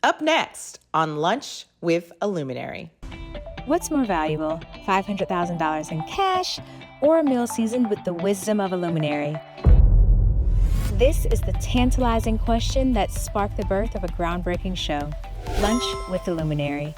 Up next on Lunch with a Luminary. What's more valuable, $500,000 in cash or a meal seasoned with the wisdom of a luminary? This is the tantalizing question that sparked the birth of a groundbreaking show, Lunch with the Luminary.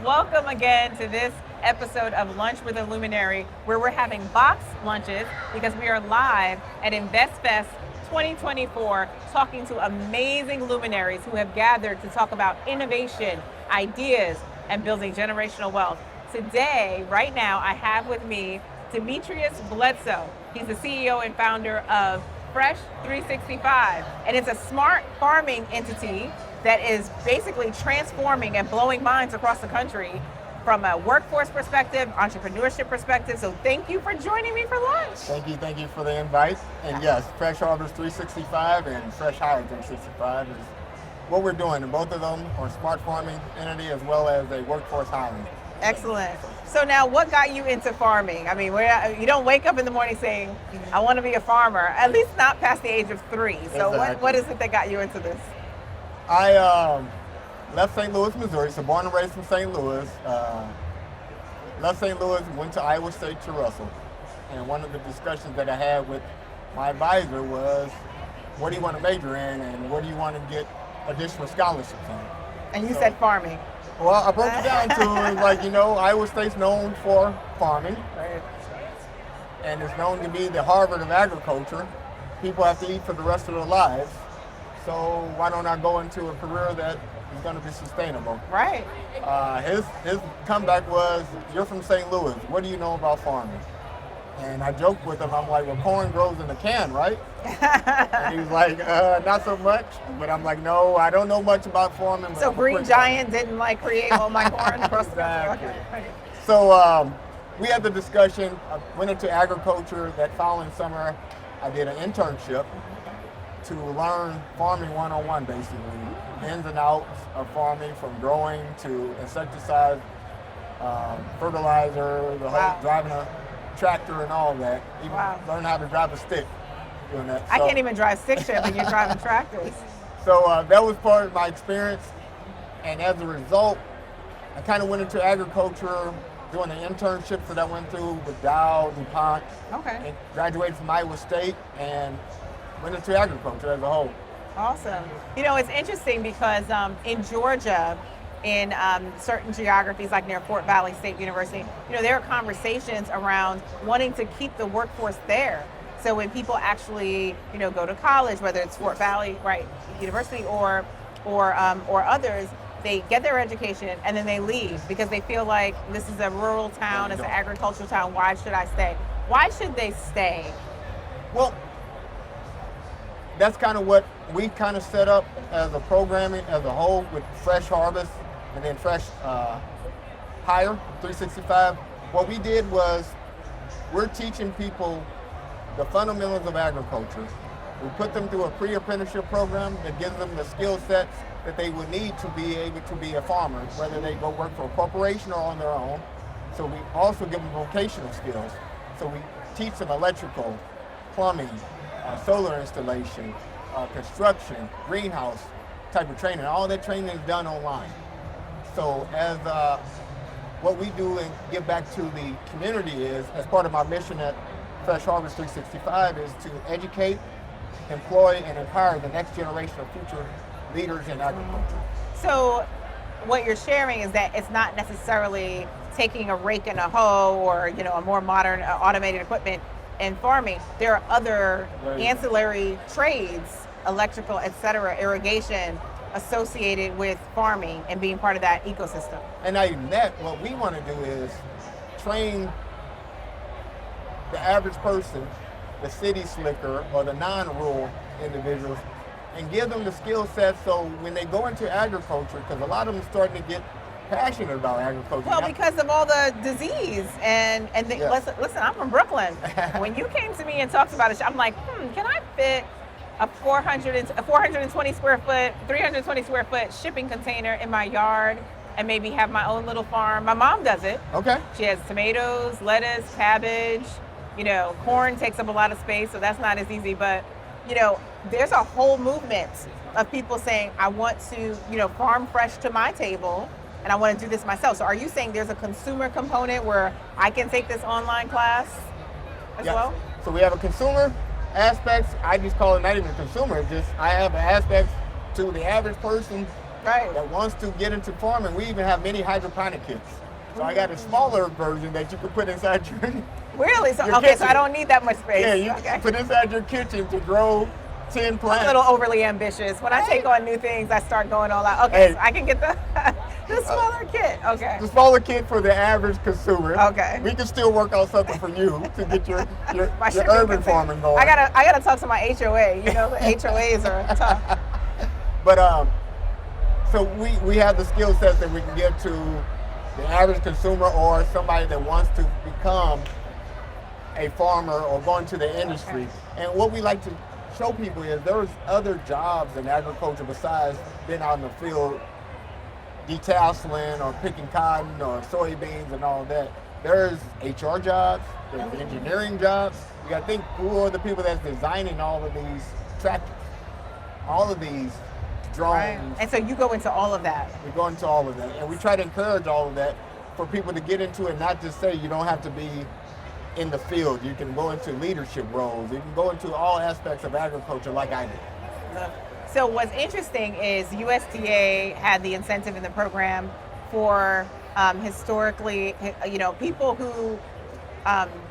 Welcome again to this episode of Lunch with a Luminary, where we're having box lunches because we are live at InvestFest 2024, talking to amazing luminaries who have gathered to talk about innovation, ideas, and building generational wealth. Today, right now, I have with me Demetrius Bledsoe. He's the CEO and founder of Fresh 365, and it's a smart farming entity that is basically transforming and blowing minds across the country from a workforce perspective, entrepreneurship perspective. So thank you for joining me for lunch. Thank you for the invite. And yes, Fresh Harvest 365 and Fresh Highlands 365 is what we're doing. And both of them are smart farming entity as well as a workforce hiring. Excellent. So now what got you into farming? I mean, you don't wake up in the morning saying, I want to be a farmer, at least not past the age of 3. So Exactly. what is it that got you into this? I left St. Louis, Missouri, so born and raised from St. Louis. Left St. Louis, went to Iowa State to Russell. And one of the discussions that I had with my advisor was, what do you want to major in and what do you want to get additional scholarships in? And you said farming. Well, I broke it down to, Iowa State's known for farming. Right. And it's known to be the Harvard of agriculture. People have to eat for the rest of their lives. So why don't I go into a career that is going to be sustainable? Right. His comeback was, you're from St. Louis. What do you know about farming? And I joked with him. I'm like, well, corn grows in a can, right? And he was like, not so much. But I'm like, no, I don't know much about farming. But So I'm a Green quick Giant didn't create all my corn across the country. Exactly. Okay. So we had the discussion. I went into agriculture that following summer. I did an internship to learn farming 101, basically. Ins and outs of farming, from growing to insecticide, fertilizer, the whole driving a tractor and all that. Even learn how to drive a stick doing that. I can't even drive stick shift when you're driving tractors. So that was part of my experience. And as a result, I kind of went into agriculture, doing the internships that I went through with Dow, DuPont. Okay. And graduated from Iowa State and went into agriculture as a whole. Awesome. It's interesting because in Georgia, in certain geographies like near Fort Valley State University, there are conversations around wanting to keep the workforce there. So when people actually, go to college, whether it's Fort Valley, University or others, they get their education and then they leave because they feel like this is a rural town, it's an agricultural town. Why should I stay? Why should they stay? Well, that's kind of what we kind of set up as a programming as a whole with Fresh Harvest and then Fresh Hire 365. What we did was we're teaching people the fundamentals of agriculture. We put them through a pre-apprenticeship program that gives them the skill sets that they would need to be able to be a farmer, whether they go work for a corporation or on their own. So we also give them vocational skills. So we teach them electrical, plumbing, solar installation, construction, greenhouse type of training. All that training is done online. So as what we do and give back to the community is, as part of my mission at Fresh Harvest 365, is to educate, employ, and empower the next generation of future leaders in agriculture. So what you're sharing is that it's not necessarily taking a rake and a hoe or a more modern automated equipment in farming. There are other ancillary trades, electrical, etc., irrigation, associated with farming and being part of that ecosystem. And what we want to do is train the average person, the city slicker, or the non-rural individuals, and give them the skill set so when they go into agriculture, because a lot of them are starting to get passionate about agriculture. Well, because of all the disease Yes. Listen, I'm from Brooklyn. When you came to me and talked about it, I'm like, can I fit a 420 square foot, 320 square foot shipping container in my yard and maybe have my own little farm? My mom does it. Okay. She has tomatoes, lettuce, cabbage. Corn takes up a lot of space, so that's not as easy. But, there's a whole movement of people saying, I want to, farm fresh to my table, and I want to do this myself. So are you saying there's a consumer component where I can take this online class as well? So we have a consumer aspect. I just call it not even consumer, just I have an aspect to the average person that wants to get into farming. We even have mini hydroponic kits. So I got a smaller version that you can put inside your Really? So your okay, kitchen. so I don't need that much space. Yeah, you can put inside your kitchen to grow 10 plants. A little overly ambitious. When I take on new things, I start going all out. Okay, so I can get the smaller kit. Okay. The smaller kit for the average consumer. Okay. We can still work on something for you to get your My shipping urban container. farming going. I gotta talk to my HOA. The HOAs are tough. But so we have the skill sets that we can give to the average consumer or somebody that wants to become a farmer or go into the industry. Okay. And what we like to show people is there's other jobs in agriculture besides being out in the field detasseling or picking cotton or soybeans and all of that. There's HR jobs, there's engineering jobs. You got to think, who are the people that's designing all of these tractors, all of these drones. Right. And so you go into all of that. We go into all of that, and we try to encourage all of that for people to get into it, not just say you don't have to be in the field. You can go into leadership roles. You can go into all aspects of agriculture like I did. So what's interesting is USDA had the incentive in the program for historically, people who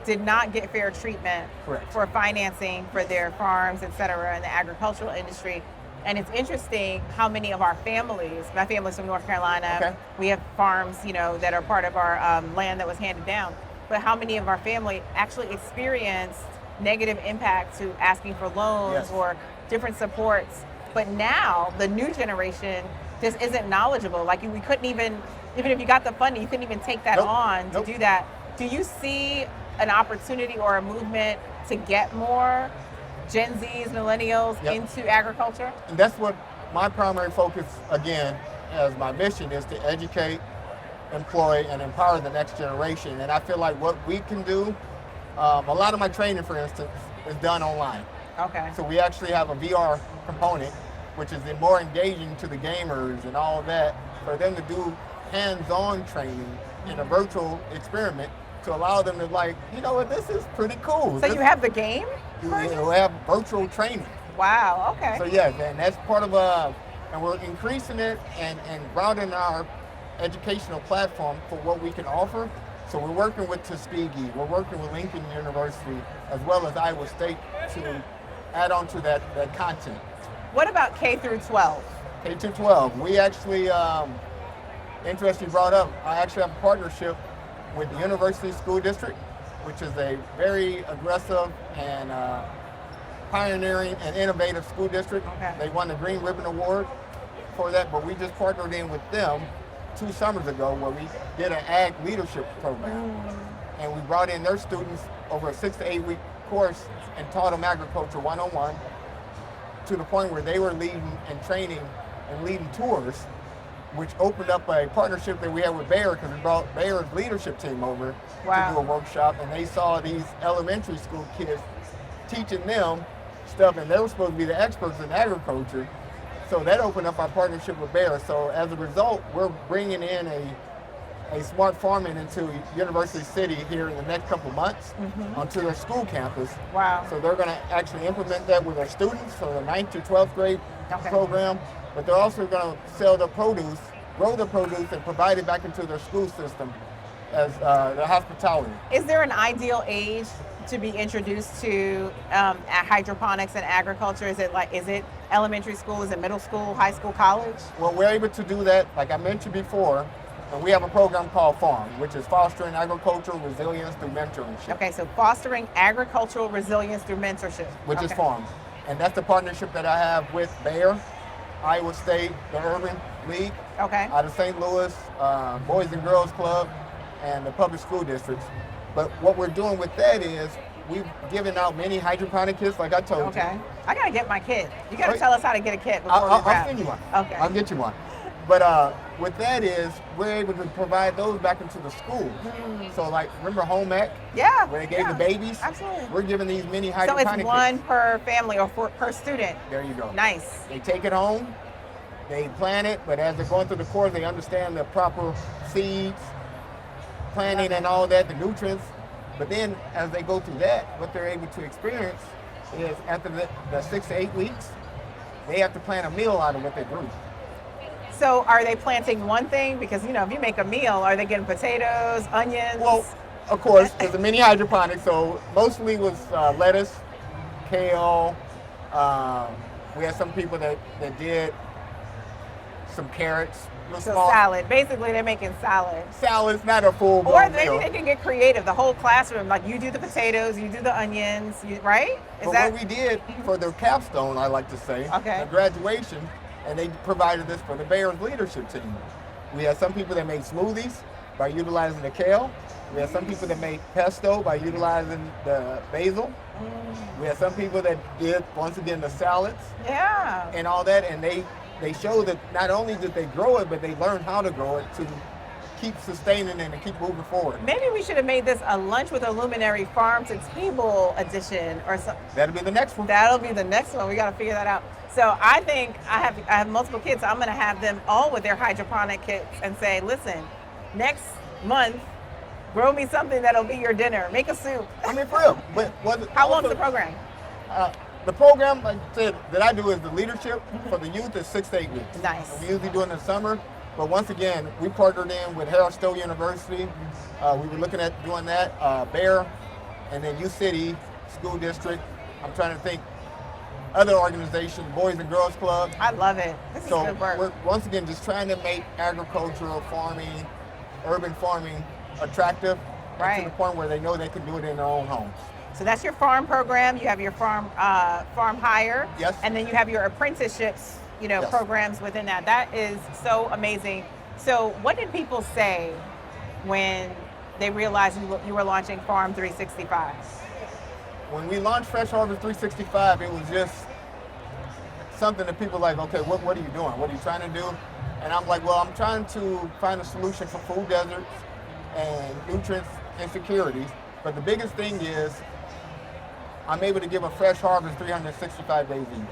did not get fair treatment for financing for their farms, et cetera, in the agricultural industry. And it's interesting how many of our families, my family's from North Carolina, we have farms, that are part of our land that was handed down, but how many of our family actually experienced negative impact to asking for loans or different supports. But now the new generation just isn't knowledgeable. Like we couldn't even if you got the funding, you couldn't even take that on to do that. Do you see an opportunity or a movement to get more Gen Zs, millennials into agriculture? And that's what my primary focus, again, as my mission is to educate, employ, and empower the next generation. And I feel like what we can do, a lot of my training, for instance, is done online. Okay. So we actually have a VR component, which is more engaging to the gamers and all of that, for them to do hands-on training in a virtual experiment to allow them to this is pretty cool. So you have the game? We have virtual training. Wow, okay. So and that's part of and we're increasing it and broadening our educational platform for what we can offer. So we're working with Tuskegee, we're working with Lincoln University, as well as Iowa State to add on to that content. What about K through 12? K through 12, we actually, interesting brought up, I actually have a partnership with the University School District, which is a very aggressive and pioneering and innovative school district. Okay. They won the Green Ribbon Award for that, but we just partnered in with them 2 summers ago where we did an ag leadership program. And we brought in their students over a 6 to 8 week course and taught them agriculture 101 to the point where they were leading and training and leading tours, which opened up a partnership that we had with Bayer, because we brought Bayer's leadership team over to do a workshop, and they saw these elementary school kids teaching them stuff, and they were supposed to be the experts in agriculture. So that opened up our partnership with Bayer. So as a result, we're bringing in a smart farming into University City here in the next couple of months onto their school campus. Wow. So they're going to actually implement that with their students for the 9th to 12th grade program, but they're also going to sell their produce, grow their produce, and provide it back into their school system as the hospitality. Is there an ideal age to be introduced to hydroponics and agriculture? Is it elementary school? Is it middle school, high school, college? Well, we're able to do that, like I mentioned before, and we have a program called FARM, which is Fostering Agricultural Resilience Through Mentorship. Okay, so Fostering Agricultural Resilience Through Mentorship. Which is FARM. And that's the partnership that I have with Bayer, Iowa State, the Urban League, out of St. Louis, Boys and Girls Club, and the public school districts. But what we're doing with that is we've given out many hydroponic kits, like I told you. I gotta get my kit. You gotta tell us how to get a kit before we wrap. I'll send you one. Okay. I'll get you one. But with that is, we're able to provide those back into the schools. So like, remember home ec? Yeah. Where they gave the babies? Absolutely. We're giving these mini So hydroponic it's one kits. per family or per student. There you go. Nice. They take it home, they plant it, but as they're going through the course, they understand the proper seeds, planting and all that, the nutrients. But then as they go through that, what they're able to experience is after the 6 to 8 weeks, they have to plant a meal out of what they grew. So are they planting one thing? Because, if you make a meal, are they getting potatoes, onions? Well, of course, it's a mini hydroponic, so mostly was lettuce, kale. We had some people that did some carrots. So salad. Basically, they're making salad. Salad's not a full Or meal. maybe they can get creative. The whole classroom, like you do the potatoes, you do the onions, right? What we did for their capstone, I like to say, Okay. the graduation, and they provided this for the Bears leadership team. We had some people that made smoothies by utilizing the kale. We had some people that made pesto by utilizing the basil. We had some people that did, once again, the salads Yeah. and all that, and they showed that not only did they grow it, but they learned how to grow it to keep sustaining it and keep moving forward. Maybe we should have made this a lunch with a luminary farm to table edition or something. That'll be the next one. That'll be the next one. We got to figure that out. So I think I have multiple kids. So I'm going to have them all with their hydroponic kits and say, listen, next month, grow me something that'll be your dinner. Make a soup. I mean, for real. But How long's the program? The program, like I said, that I do is the leadership for the youth is 6 to 8 weeks. Nice. And we usually do it in the summer. But once again, we partnered in with Harris Stowe University. We were looking at doing that, Bear, and then U City School District. I'm trying to think other organizations, Boys and Girls Club. I love it. This is So good work. we're once again just trying to make agricultural farming, urban farming attractive, and Right. to the point where they know they can do it in their own homes. So that's your farm program. You have your farm hire. Yes. And then you have your apprenticeships, Yes. programs within that. That is so amazing. So what did people say when they realized you were launching Farm 365? When we launched Fresh Harvest 365, it was just something that people like, okay, what are you doing? What are you trying to do? And I'm like, well, I'm trying to find a solution for food deserts and nutrients insecurities. But the biggest thing is I'm able to give a fresh harvest 365 days a year.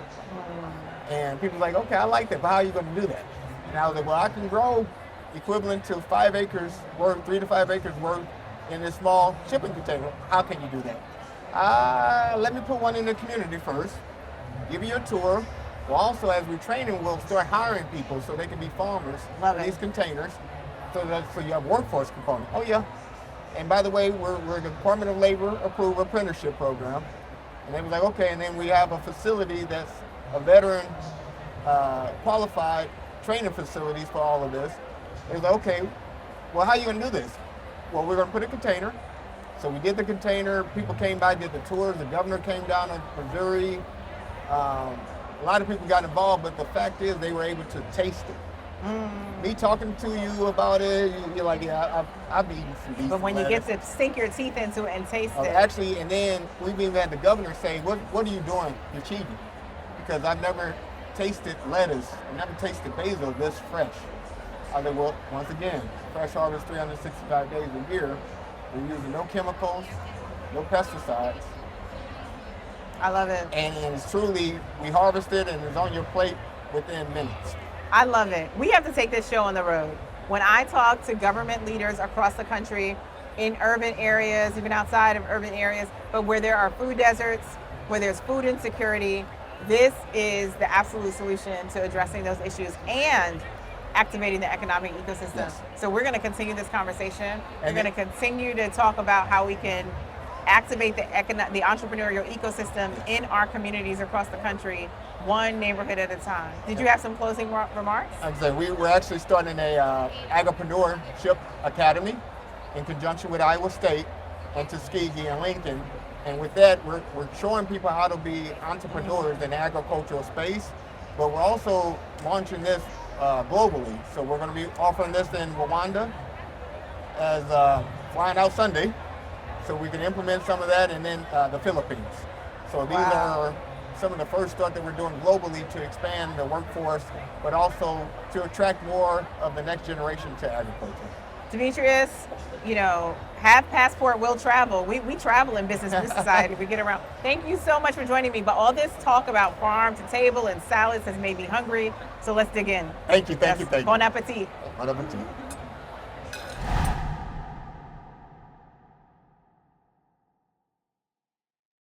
And people are like, okay, I like that, but how are you going to do that? And I was like, well, I can grow equivalent to 5 acres worth, 3 to 5 acres worth in this small shipping container. How can you do that? Let me put one in the community first, give you a tour. Well, also, as we train them, we'll start hiring people so they can be farmers Love in it. these containers. So you have workforce component. Oh, yeah. And by the way, we're the Department of Labor approved apprenticeship program. And they were like, okay, and then we have a facility that's a veteran qualified training facilities for all of this. It was like, okay, well, how are you going to do this? Well, we're going to put a container. So we did the container. People came by, did the tours. The governor came down to Missouri. A lot of people got involved, but the fact is they were able to taste it. Me talking to you about it, you're like, yeah, I've eaten some beef. But when you get to sink your teeth into it and taste it. Actually, and then we've even had the governor say, what are you doing? You're cheating. Because I've never tasted lettuce, I've never tasted basil this fresh. I said, well, once again, Fresh Harvest 365 days a year. We're using no chemicals, no pesticides. I love it. And it's truly, we harvest it and it's on your plate within minutes. I love it. We have to take this show on the road. When I talk to government leaders across the country, in urban areas, even outside of urban areas, but where there are food deserts, where there's food insecurity, this is the absolute solution to addressing those issues and activating the economic ecosystem. Yes. So we're going to continue this conversation. We're And going to continue to talk about how we can activate the entrepreneurial ecosystem in our communities across the country, one neighborhood at a time. Did you have some closing remarks? Like I said, we're actually starting a agripreneurship academy in conjunction with Iowa State and Tuskegee and Lincoln. And with that, we're showing people how to be entrepreneurs in the agricultural space, but we're also launching this globally. So we're going to be offering this in Rwanda as Flying Out Sunday, so we can implement some of that, and then the Philippines. So these are some of the first stuff that we're doing globally to expand the workforce, but also to attract more of the next generation to agriculture. Demetrius, have passport, will travel. We travel in business and society. We get around. Thank you so much for joining me. But all this talk about farm to table and salads has made me hungry. So let's dig in. Thank you. Bon appetit. Bon appetit.